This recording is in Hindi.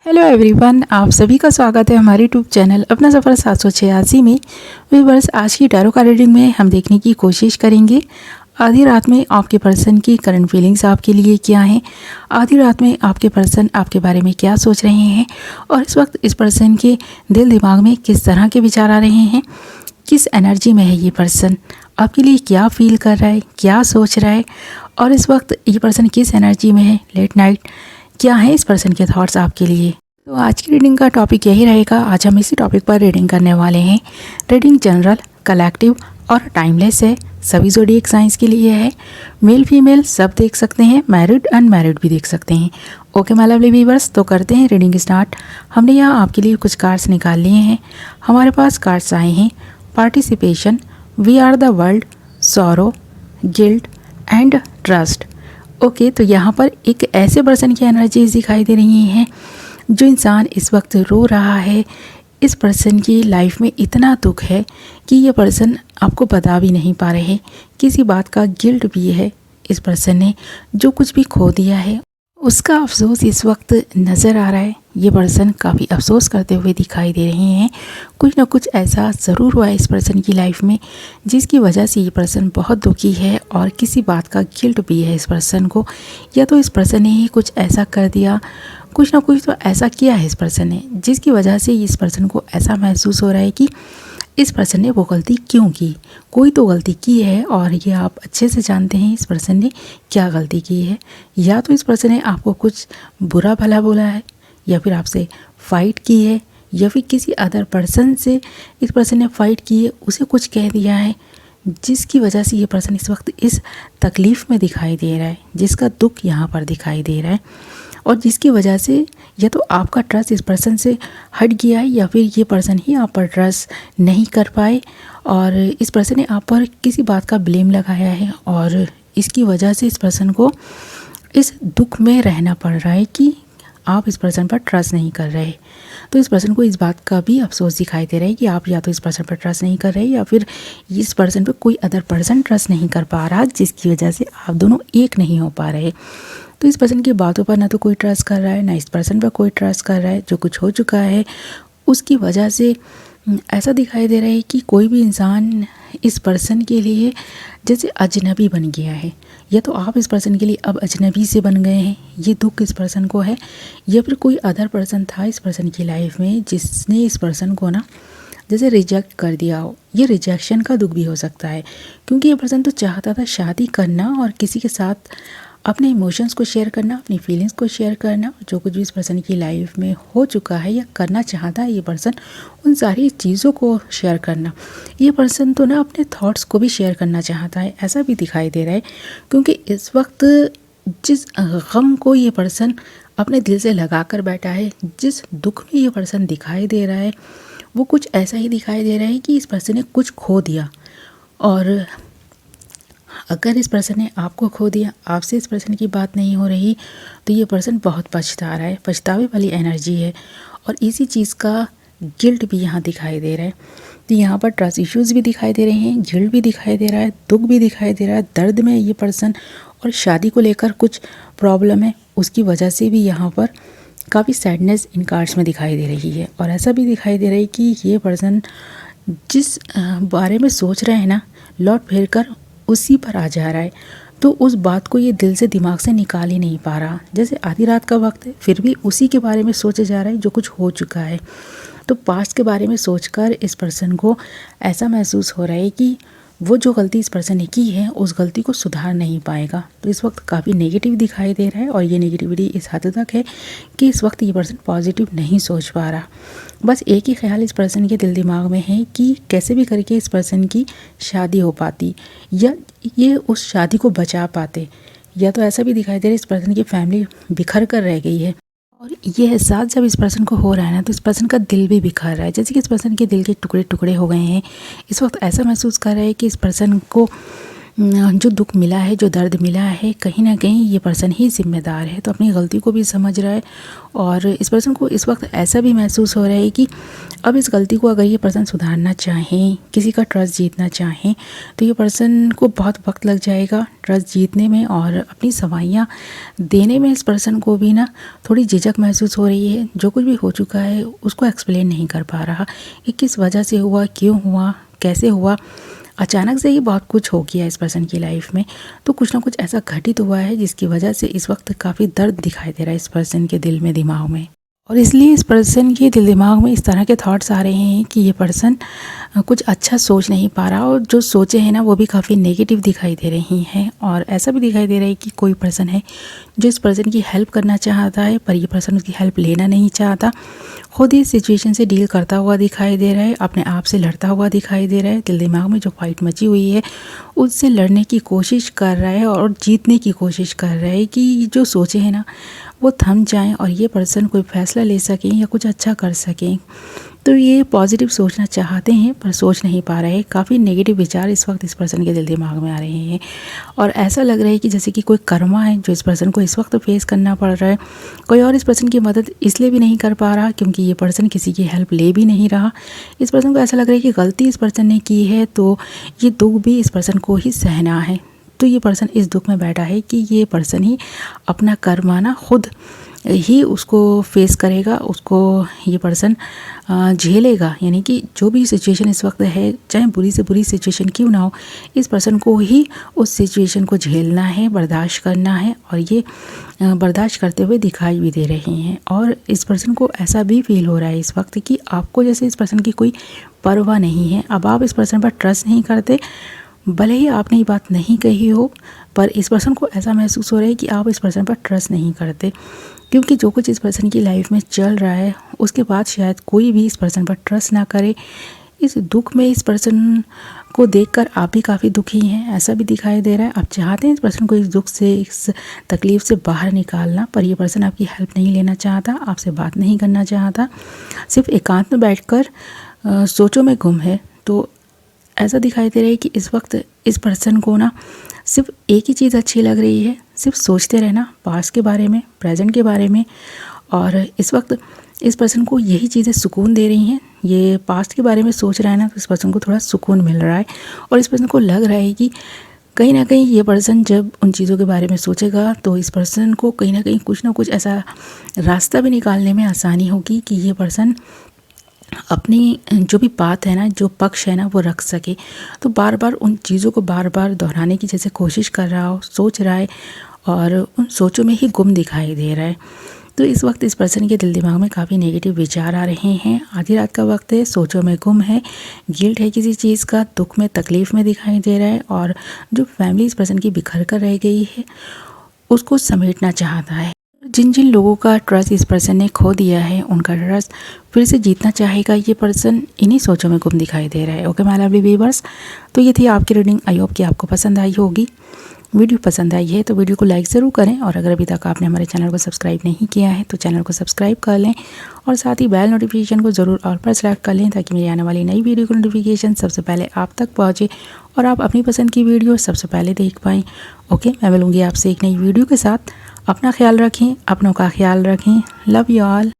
हेलो एवरीवन, आप सभी का स्वागत है हमारे यूट्यूब चैनल अपना सफ़र 786 में। व्यूअर्स, आज की टैरो कार्ड रीडिंग में हम देखने की कोशिश करेंगे आधी रात में आपके पर्सन की करंट फीलिंग्स आपके लिए क्या हैं। आधी रात में आपके पर्सन आपके बारे में क्या सोच रहे हैं और इस वक्त इस पर्सन के दिल दिमाग में किस तरह के विचार आ रहे हैं, किस एनर्जी में है ये पर्सन, आपके लिए क्या फील कर रहा है, क्या सोच रहा है और इस वक्त ये पर्सन किस एनर्जी में है। लेट नाइट क्या है इस पर्सन के थॉट्स आपके लिए। तो आज की रीडिंग का टॉपिक यही रहेगा। आज हम इसी टॉपिक पर रीडिंग करने वाले हैं। रीडिंग जनरल, कलेक्टिव और टाइमलेस है। सभी ज़ोडिएक साइंस के लिए है। मेल फीमेल सब देख सकते हैं, मैरिड अनमैरिड भी देख सकते हैं। ओके माय लवली व्यूअर्स, तो करते हैं रीडिंग स्टार्ट। हमने यहाँ आपके लिए कुछ कार्ड्स निकाल लिए हैं। हमारे पास कार्ड्स आए हैं participation, we are the world, sorrow, guilt and trust. Okay, तो यहाँ पर एक ऐसे पर्सन की एनर्जीज दिखाई दे रही हैं जो इंसान इस वक्त रो रहा है। इस पर्सन की लाइफ में इतना दुख है कि ये पर्सन आपको बता भी नहीं पा रहे। किसी बात का गिल्ट भी है। इस पर्सन ने जो कुछ भी खो दिया है उसका अफसोस इस वक्त नज़र आ रहा है। ये पर्सन काफ़ी अफसोस करते हुए दिखाई दे रहे हैं। कुछ ना कुछ ऐसा ज़रूर हुआ है इस पर्सन की लाइफ में जिसकी वजह से ये पर्सन बहुत दुखी है और किसी बात का गिल्ट भी है इस पर्सन को। या तो इस पर्सन ने ही कुछ ऐसा कर दिया, कुछ ना कुछ तो ऐसा किया है इस पर्सन ने जिसकी वजह से इस पर्सन को ऐसा महसूस हो रहा है कि इस पर्सन ने वो गलती क्यों की। कोई तो गलती की है और ये आप अच्छे से जानते हैं इस पर्सन ने क्या गलती की है। या तो इस पर्सन ने आपको कुछ बुरा भला बोला है, या फिर आपसे फ़ाइट की है, या फिर किसी अदर पर्सन से इस पर्सन ने फ़ाइट की है, उसे कुछ कह दिया है जिसकी वजह से ये पर्सन इस वक्त इस तकलीफ़ में दिखाई दे रहा है, जिसका दुख यहाँ पर दिखाई दे रहा है और जिसकी वजह से या तो आपका ट्रस्ट इस पर्सन से हट गया है या फिर ये पर्सन ही आप पर ट्रस्ट नहीं कर पाए और इस पर्सन ने आप पर किसी बात का ब्लेम लगाया है और इसकी वजह से इस पर्सन को इस दुख में रहना पड़ रहा है कि आप इस पर्सन पर ट्रस्ट नहीं कर रहे। तो इस पर्सन को इस बात का भी अफसोस दिखाई दे रहा है कि आप या तो इस पर्सन पर ट्रस्ट नहीं कर रहे या फिर इस पर्सन पर कोई अदर पर्सन ट्रस्ट नहीं कर पा रहा, जिसकी वजह से आप दोनों एक नहीं हो पा रहे। तो इस पर्सन की बातों पर ना तो कोई ट्रस्ट कर रहा है, ना इस पर्सन पर कोई ट्रस्ट कर रहा है। जो कुछ हो चुका है उसकी वजह से ऐसा दिखाई दे रहा है कि कोई भी इंसान इस पर्सन के लिए जैसे अजनबी बन गया है, या तो आप इस पर्सन के लिए अब अजनबी से बन गए हैं। ये दुख इस पर्सन को है, या फिर कोई अदर पर्सन था इस पर्सन की लाइफ में जिसने इस पर्सन को ना जैसे रिजेक्ट कर दिया हो। ये रिजेक्शन का दुख भी हो सकता है क्योंकि ये पर्सन तो चाहता था शादी करना और किसी के साथ अपने इमोशंस को शेयर करना, अपनी फीलिंग्स को शेयर करना। जो कुछ भी इस पर्सन की लाइफ में हो चुका है या करना चाहता है ये पर्सन, उन सारी चीज़ों को शेयर करना। ये पर्सन तो ना अपने थॉट्स को भी शेयर करना चाहता है, ऐसा भी दिखाई दे रहा है क्योंकि इस वक्त जिस गम को ये पर्सन अपने दिल से लगा कर बैठा है, जिस दुख में ये पर्सन दिखाई दे रहा है, वो कुछ ऐसा ही दिखाई दे रहा है कि इस पर्सन ने कुछ खो दिया। और अगर इस पर्सन ने आपको खो दिया, आपसे इस पर्सन की बात नहीं हो रही, तो ये पर्सन बहुत पछता रहा है। पछतावे वाली एनर्जी है और इसी चीज़ का गिल्ट भी यहाँ दिखाई दे रहा है। तो यहाँ पर ट्रस्ट इश्यूज़ भी दिखाई दे रहे हैं, गिल्ट भी दिखाई दे रहा है, दुख भी दिखाई दे रहा है, दर्द में ये पर्सन और शादी को लेकर कुछ प्रॉब्लम है, उसकी वजह से भी यहाँ पर काफ़ी सैडनेस इन कार्ड्स में दिखाई दे रही है। और ऐसा भी दिखाई दे रहा है कि ये पर्सन जिस बारे में सोच रहे हैं ना, लौट फिर कर उसी पर आ जा रहा है। तो उस बात को ये दिल से दिमाग से निकाल ही नहीं पा रहा। जैसे आधी रात का वक्त है फिर भी उसी के बारे में सोचा जा रहा है जो कुछ हो चुका है। तो पास्ट के बारे में सोचकर इस पर्सन को ऐसा महसूस हो रहा है कि वो जो गलती इस पर्सन ने की है उस गलती को सुधार नहीं पाएगा। तो इस वक्त काफ़ी नेगेटिव दिखाई दे रहा है और ये नेगेटिविटी इस हद तक है कि इस वक्त ये पर्सन पॉजिटिव नहीं सोच पा रहा। बस एक ही ख्याल इस पर्सन के दिल दिमाग में है कि कैसे भी करके इस पर्सन की शादी हो पाती या ये उस शादी को बचा पाते। या तो ऐसा भी दिखाई दे रहा है इस पर्सन की फैमिली बिखर कर रह गई है और ये एहसास जब इस पर्सन को हो रहा है ना, तो इस पर्सन का दिल भी बिखर रहा है। जैसे कि इस पर्सन के दिल के टुकड़े टुकड़े हो गए हैं। इस वक्त ऐसा महसूस कर रहा है कि इस पर्सन को जो दुख मिला है, जो दर्द मिला है, कहीं ना कहीं ये पर्सन ही जिम्मेदार है। तो अपनी गलती को भी समझ रहा है और इस पर्सन को इस वक्त ऐसा भी महसूस हो रहा है कि अब इस गलती को अगर ये पर्सन सुधारना चाहें, किसी का ट्रस्ट जीतना चाहें, तो ये पर्सन को बहुत वक्त लग जाएगा ट्रस्ट जीतने में। और अपनी सफाइयाँ देने में इस पर्सन को भी ना थोड़ी झिझक महसूस हो रही है। जो कुछ भी हो चुका है उसको एक्सप्लेन नहीं कर पा रहा कि किस वजह से हुआ, क्यों हुआ, कैसे हुआ। अचानक से ही बहुत कुछ हो गया इस पर्सन की लाइफ में। तो कुछ ना कुछ ऐसा घटित हुआ है जिसकी वजह से इस वक्त काफ़ी दर्द दिखाई दे रहा है इस पर्सन के दिल में, दिमाग में। और इसलिए इस पर्सन के दिल दिमाग में इस तरह के थॉट्स आ रहे हैं कि ये पर्सन कुछ अच्छा सोच नहीं पा रहा और जो सोचे हैं ना वो भी काफ़ी नेगेटिव दिखाई दे रही हैं। और ऐसा भी दिखाई दे रहा है कि कोई पर्सन है जो इस पर्सन की हेल्प करना चाहता है, पर ये पर्सन उसकी हेल्प लेना नहीं चाहता। खुद ही सिचुएशन से डील करता हुआ दिखाई दे रहा है, अपने आप से लड़ता हुआ दिखाई दे रहा है। दिल दिमाग में जो फाइट मची हुई है उससे लड़ने की कोशिश कर रहा है और जीतने की कोशिश कर रहा है कि जो सोचे हैं ना वो थम जाएं और ये पर्सन कोई फ़ैसला ले सकें या कुछ अच्छा कर सकें। तो ये पॉजिटिव सोचना चाहते हैं पर सोच नहीं पा रहे हैं। काफ़ी नेगेटिव विचार इस वक्त इस पर्सन के दिल दिमाग में आ रहे हैं और ऐसा लग रहा है कि जैसे कि कोई कर्मा है जो इस पर्सन को इस वक्त फेस करना पड़ रहा है। कोई और इस पर्सन की मदद इसलिए भी नहीं कर पा रहा क्योंकि ये पर्सन किसी की हेल्प ले भी नहीं रहा। इस पर्सन को ऐसा लग रहा है कि गलती इस पर्सन ने की है तो ये दुख भी इस पर्सन को ही सहना है। तो ये पर्सन इस दुख में बैठा है कि ये पर्सन ही अपना कर्माना खुद ही उसको फेस करेगा, उसको ये पर्सन झेलेगा। यानी कि जो भी सिचुएशन इस वक्त है, चाहे बुरी से बुरी सिचुएशन क्यों ना हो, इस पर्सन को ही उस सिचुएशन को झेलना है, बर्दाश्त करना है। और ये बर्दाश्त करते हुए दिखाई भी दे रहे हैं। और इस पर्सन को ऐसा भी फील हो रहा है इस वक्त कि आपको जैसे इस पर्सन की कोई परवाह नहीं है। अब आप इस पर्सन पर ट्रस्ट नहीं करते, भले ही आपने ये बात नहीं कही हो, पर इस पर्सन को ऐसा महसूस हो रहा है कि आप इस पर्सन पर ट्रस्ट नहीं करते। क्योंकि जो कुछ इस पर्सन की लाइफ में चल रहा है उसके बाद शायद कोई भी इस पर्सन पर ट्रस्ट ना करे। इस दुख में इस पर्सन को देखकर आप भी काफ़ी दुखी हैं, ऐसा भी दिखाई दे रहा है। आप चाहते हैं इस पर्सन को इस दुख से, इस तकलीफ़ से बाहर निकालना, पर ये पर्सन आपकी हेल्प नहीं लेना चाहता, आपसे बात नहीं करना चाहता, सिर्फ एकांत में बैठकर सोचों में गुम है। तो ऐसा दिखाई दे रहा है कि इस वक्त इस पर्सन को ना सिर्फ एक ही चीज़ अच्छी लग रही है, सिर्फ सोचते रहना पास्ट के बारे में, प्रेजेंट के बारे में। और इस वक्त इस पर्सन को यही चीज़ें सुकून दे रही हैं। ये पास्ट के बारे में सोच रहा है ना, तो इस पर्सन को थोड़ा सुकून मिल रहा है। और इस पर्सन को लग रहा है कि कहीं ना कहीं ये पर्सन जब उन चीज़ों के बारे में सोचेगा तो इस पर्सन को कहीं ना कुछ ऐसा रास्ता भी निकालने में आसानी होगी कि ये पर्सन अपनी जो भी बात है ना, जो पक्ष है ना, वो रख सके। तो बार बार उन चीज़ों को बार बार दोहराने की जैसे कोशिश कर रहा हो, सोच रहा है और उन सोचों में ही गुम दिखाई दे रहा है। तो इस वक्त इस पर्सन के दिल दिमाग में काफ़ी नेगेटिव विचार आ रहे हैं। आधी रात का वक्त है, सोचों में गुम है, गिल्ट है किसी चीज़ का, दुख में, तकलीफ़ में दिखाई दे रहा है। और जो फैमिली इस पर्सन की बिखर कर रह गई है उसको समेटना चाहता है। जिन जिन लोगों का ट्रस्ट इस पर्सन ने खो दिया है उनका ट्रस्ट फिर से जीतना चाहेगा ये पर्सन, इन्हीं सोचों में गुम दिखाई दे रहा है। ओके माय लवली व्यूअर्स, तो ये थी आपकी रीडिंग। आई होप कि आपको पसंद आई होगी। वीडियो पसंद आई है तो वीडियो को लाइक ज़रूर करें और अगर अभी तक आपने हमारे चैनल को सब्सक्राइब नहीं किया है तो चैनल को सब्सक्राइब कर लें और साथ ही बेल नोटिफिकेशन को ज़रूर ऑल पर सेलेक्ट कर लें ताकि मेरी आने वाली नई वीडियो की नोटिफिकेशन सबसे पहले आप तक पहुँचे और आप अपनी पसंद की वीडियो सबसे पहले देख पाएँ। ओके, मैं मिलूँगी आपसे एक नई वीडियो के साथ। अपना ख्याल रखें, अपनों का ख्याल रखें। Love you all.